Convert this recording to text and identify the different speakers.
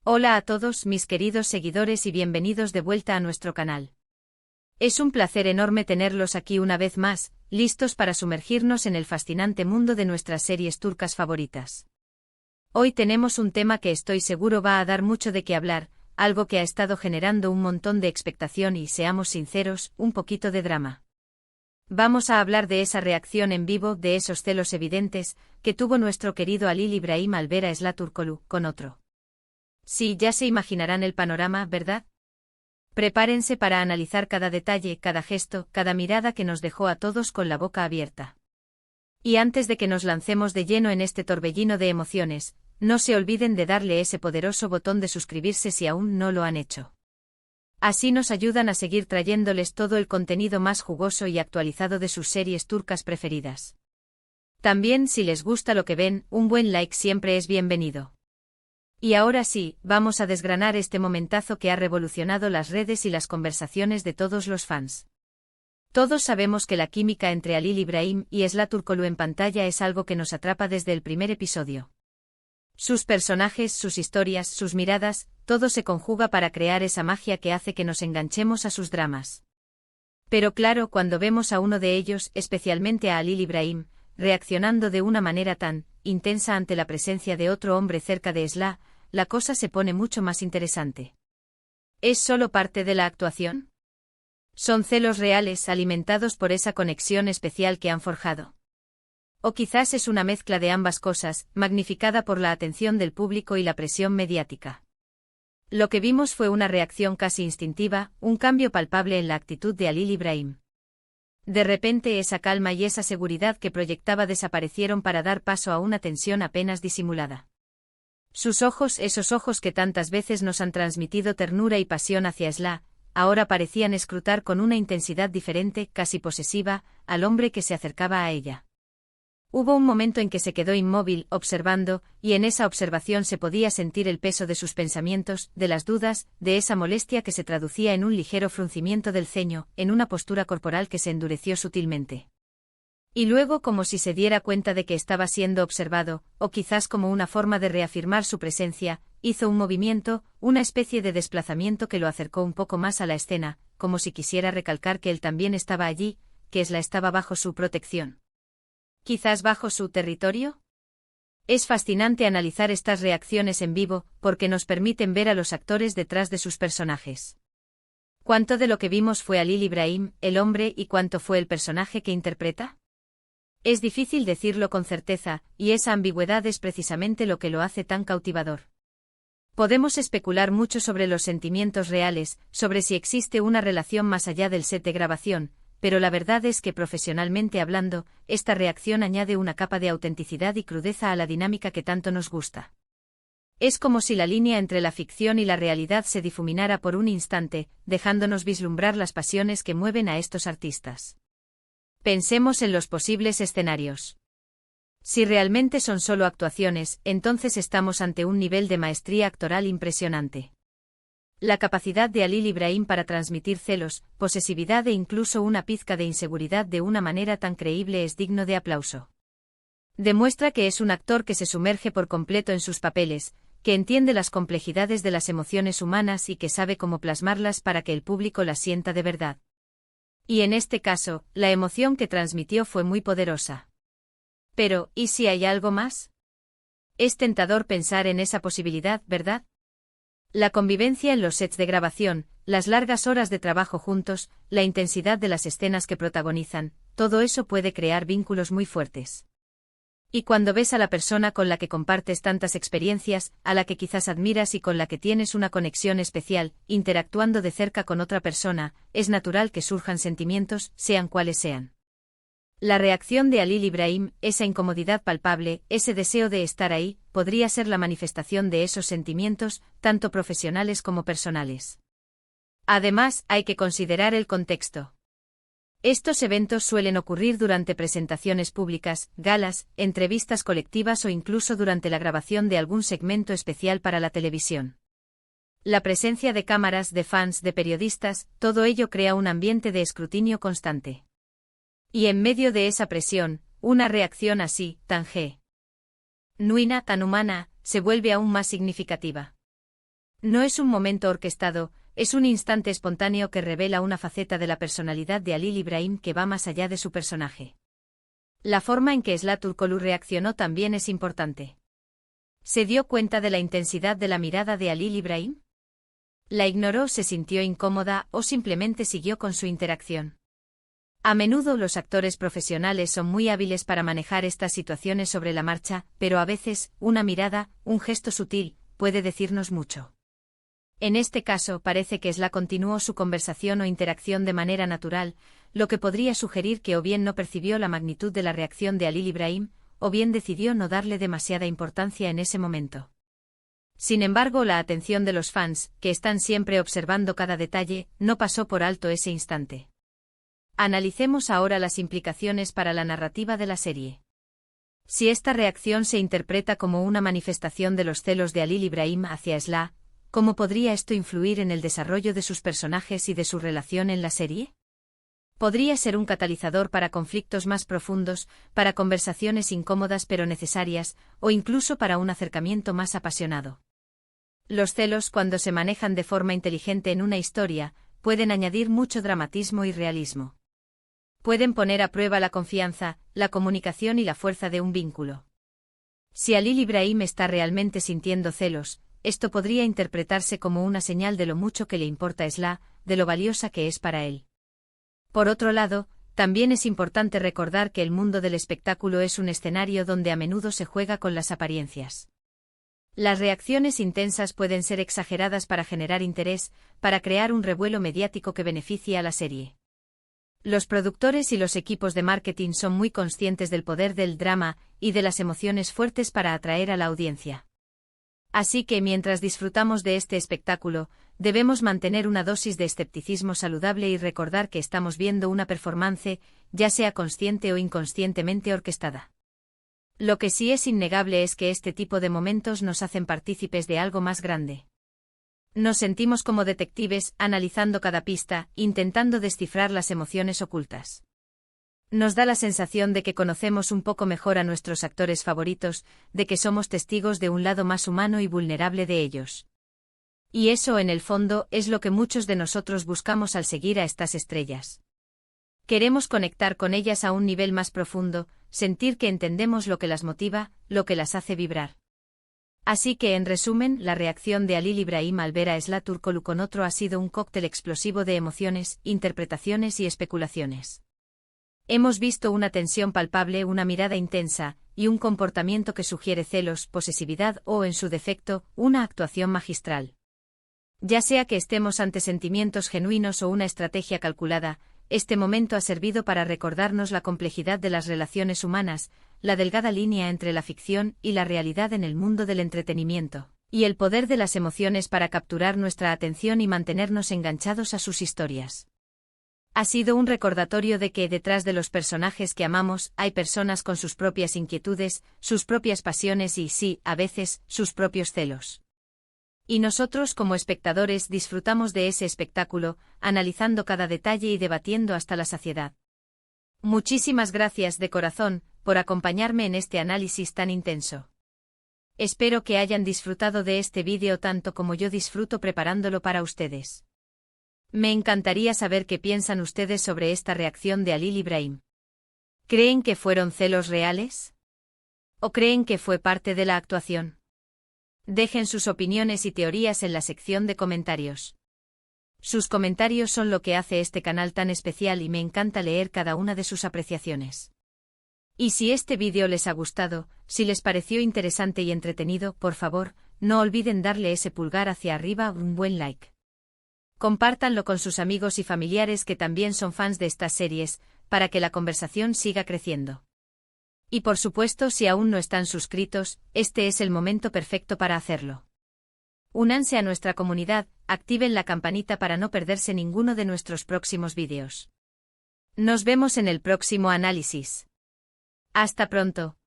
Speaker 1: Hola a todos mis queridos seguidores y bienvenidos de vuelta a nuestro canal. Es un placer enorme tenerlos aquí una vez más, listos para sumergirnos en el fascinante mundo de nuestras series turcas favoritas. Hoy tenemos un tema que estoy seguro va a dar mucho de qué hablar, algo que ha estado generando un montón de expectación y, seamos sinceros, un poquito de drama. Vamos a hablar de esa reacción en vivo, de esos celos evidentes, que tuvo nuestro querido Halil İbrahim al ver a Esla Turkoglu con otro. Sí, ya se imaginarán el panorama, ¿verdad? Prepárense para analizar cada detalle, cada gesto, cada mirada que nos dejó a todos con la boca abierta. Y antes de que nos lancemos de lleno en este torbellino de emociones, no se olviden de darle ese poderoso botón de suscribirse si aún no lo han hecho. Así nos ayudan a seguir trayéndoles todo el contenido más jugoso y actualizado de sus series turcas preferidas. También, si les gusta lo que ven, un buen like siempre es bienvenido. Y ahora sí, vamos a desgranar este momentazo que ha revolucionado las redes y las conversaciones de todos los fans. Todos sabemos que la química entre Halil İbrahim y Esla Turkoglu en pantalla es algo que nos atrapa desde el primer episodio. Sus personajes, sus historias, sus miradas, todo se conjuga para crear esa magia que hace que nos enganchemos a sus dramas. Pero claro, cuando vemos a uno de ellos, especialmente a Halil İbrahim, reaccionando de una manera tan intensa ante la presencia de otro hombre cerca de Esla, la cosa se pone mucho más interesante. ¿Es solo parte de la actuación? ¿Son celos reales alimentados por esa conexión especial que han forjado? O quizás es una mezcla de ambas cosas, magnificada por la atención del público y la presión mediática. Lo que vimos fue una reacción casi instintiva, un cambio palpable en la actitud de Halil İbrahim. De repente esa calma y esa seguridad que proyectaba desaparecieron para dar paso a una tensión apenas disimulada. Sus ojos, esos ojos que tantas veces nos han transmitido ternura y pasión hacia Esla, ahora parecían escrutar con una intensidad diferente, casi posesiva, al hombre que se acercaba a ella. Hubo un momento en que se quedó inmóvil, observando, y en esa observación se podía sentir el peso de sus pensamientos, de las dudas, de esa molestia que se traducía en un ligero fruncimiento del ceño, en una postura corporal que se endureció sutilmente. Y luego, como si se diera cuenta de que estaba siendo observado, o quizás como una forma de reafirmar su presencia, hizo un movimiento, una especie de desplazamiento que lo acercó un poco más a la escena, como si quisiera recalcar que él también estaba allí, que Esla estaba bajo su protección. ¿Quizás bajo su territorio? Es fascinante analizar estas reacciones en vivo, porque nos permiten ver a los actores detrás de sus personajes. ¿Cuánto de lo que vimos fue Halil İbrahim, el hombre, y cuánto fue el personaje que interpreta? Es difícil decirlo con certeza, y esa ambigüedad es precisamente lo que lo hace tan cautivador. Podemos especular mucho sobre los sentimientos reales, sobre si existe una relación más allá del set de grabación, pero la verdad es que profesionalmente hablando, esta reacción añade una capa de autenticidad y crudeza a la dinámica que tanto nos gusta. Es como si la línea entre la ficción y la realidad se difuminara por un instante, dejándonos vislumbrar las pasiones que mueven a estos artistas. Pensemos en los posibles escenarios. Si realmente son solo actuaciones, entonces estamos ante un nivel de maestría actoral impresionante. La capacidad de Halil İbrahim para transmitir celos, posesividad e incluso una pizca de inseguridad de una manera tan creíble es digno de aplauso. Demuestra que es un actor que se sumerge por completo en sus papeles, que entiende las complejidades de las emociones humanas y que sabe cómo plasmarlas para que el público las sienta de verdad. Y en este caso, la emoción que transmitió fue muy poderosa. Pero, ¿y si hay algo más? Es tentador pensar en esa posibilidad, ¿verdad? La convivencia en los sets de grabación, las largas horas de trabajo juntos, la intensidad de las escenas que protagonizan, todo eso puede crear vínculos muy fuertes. Y cuando ves a la persona con la que compartes tantas experiencias, a la que quizás admiras y con la que tienes una conexión especial, interactuando de cerca con otra persona, es natural que surjan sentimientos, sean cuales sean. La reacción de Halil İbrahim, esa incomodidad palpable, ese deseo de estar ahí, podría ser la manifestación de esos sentimientos, tanto profesionales como personales. Además, hay que considerar el contexto. Estos eventos suelen ocurrir durante presentaciones públicas, galas, entrevistas colectivas o incluso durante la grabación de algún segmento especial para la televisión. La presencia de cámaras, de fans, de periodistas, todo ello crea un ambiente de escrutinio constante. Y en medio de esa presión, una reacción así, tan genuina, tan humana, se vuelve aún más significativa. No es un momento orquestado, es un instante espontáneo que revela una faceta de la personalidad de Halil Ibrahim que va más allá de su personaje. La forma en que Sıla Türkoğlu reaccionó también es importante. ¿Se dio cuenta de la intensidad de la mirada de Halil Ibrahim? ¿La ignoró, se sintió incómoda o simplemente siguió con su interacción? A menudo los actores profesionales son muy hábiles para manejar estas situaciones sobre la marcha, pero a veces, una mirada, un gesto sutil, puede decirnos mucho. En este caso parece que Sıla continuó su conversación o interacción de manera natural, lo que podría sugerir que o bien no percibió la magnitud de la reacción de Halil Ibrahim, o bien decidió no darle demasiada importancia en ese momento. Sin embargo, la atención de los fans, que están siempre observando cada detalle, no pasó por alto ese instante. Analicemos ahora las implicaciones para la narrativa de la serie. Si esta reacción se interpreta como una manifestación de los celos de Halil Ibrahim hacia Sıla, ¿cómo podría esto influir en el desarrollo de sus personajes y de su relación en la serie? Podría ser un catalizador para conflictos más profundos, para conversaciones incómodas pero necesarias, o incluso para un acercamiento más apasionado. Los celos, cuando se manejan de forma inteligente en una historia, pueden añadir mucho dramatismo y realismo. Pueden poner a prueba la confianza, la comunicación y la fuerza de un vínculo. Si Halil Ibrahim está realmente sintiendo celos, esto podría interpretarse como una señal de lo mucho que le importa a Sıla, de lo valiosa que es para él. Por otro lado, también es importante recordar que el mundo del espectáculo es un escenario donde a menudo se juega con las apariencias. Las reacciones intensas pueden ser exageradas para generar interés, para crear un revuelo mediático que beneficie a la serie. Los productores y los equipos de marketing son muy conscientes del poder del drama y de las emociones fuertes para atraer a la audiencia. Así que mientras disfrutamos de este espectáculo, debemos mantener una dosis de escepticismo saludable y recordar que estamos viendo una performance, ya sea consciente o inconscientemente orquestada. Lo que sí es innegable es que este tipo de momentos nos hacen partícipes de algo más grande. Nos sentimos como detectives, analizando cada pista, intentando descifrar las emociones ocultas. Nos da la sensación de que conocemos un poco mejor a nuestros actores favoritos, de que somos testigos de un lado más humano y vulnerable de ellos. Y eso, en el fondo, es lo que muchos de nosotros buscamos al seguir a estas estrellas. Queremos conectar con ellas a un nivel más profundo, sentir que entendemos lo que las motiva, lo que las hace vibrar. Así que, en resumen, la reacción de Halil Ibrahim al ver a Sıla Türkoğlu con otro ha sido un cóctel explosivo de emociones, interpretaciones y especulaciones. Hemos visto una tensión palpable, una mirada intensa, y un comportamiento que sugiere celos, posesividad o, en su defecto, una actuación magistral. Ya sea que estemos ante sentimientos genuinos o una estrategia calculada, este momento ha servido para recordarnos la complejidad de las relaciones humanas, la delgada línea entre la ficción y la realidad en el mundo del entretenimiento, y el poder de las emociones para capturar nuestra atención y mantenernos enganchados a sus historias. Ha sido un recordatorio de que detrás de los personajes que amamos hay personas con sus propias inquietudes, sus propias pasiones y, sí, a veces, sus propios celos. Y nosotros como espectadores disfrutamos de ese espectáculo, analizando cada detalle y debatiendo hasta la saciedad. Muchísimas gracias de corazón por acompañarme en este análisis tan intenso. Espero que hayan disfrutado de este vídeo tanto como yo disfruto preparándolo para ustedes. Me encantaría saber qué piensan ustedes sobre esta reacción de Halil Ibrahim. ¿Creen que fueron celos reales? ¿O creen que fue parte de la actuación? Dejen sus opiniones y teorías en la sección de comentarios. Sus comentarios son lo que hace este canal tan especial y me encanta leer cada una de sus apreciaciones. Y si este vídeo les ha gustado, si les pareció interesante y entretenido, por favor, no olviden darle ese pulgar hacia arriba o un buen like. Compártanlo con sus amigos y familiares que también son fans de estas series, para que la conversación siga creciendo. Y por supuesto, si aún no están suscritos, este es el momento perfecto para hacerlo. Únanse a nuestra comunidad, activen la campanita para no perderse ninguno de nuestros próximos vídeos. Nos vemos en el próximo análisis. Hasta pronto.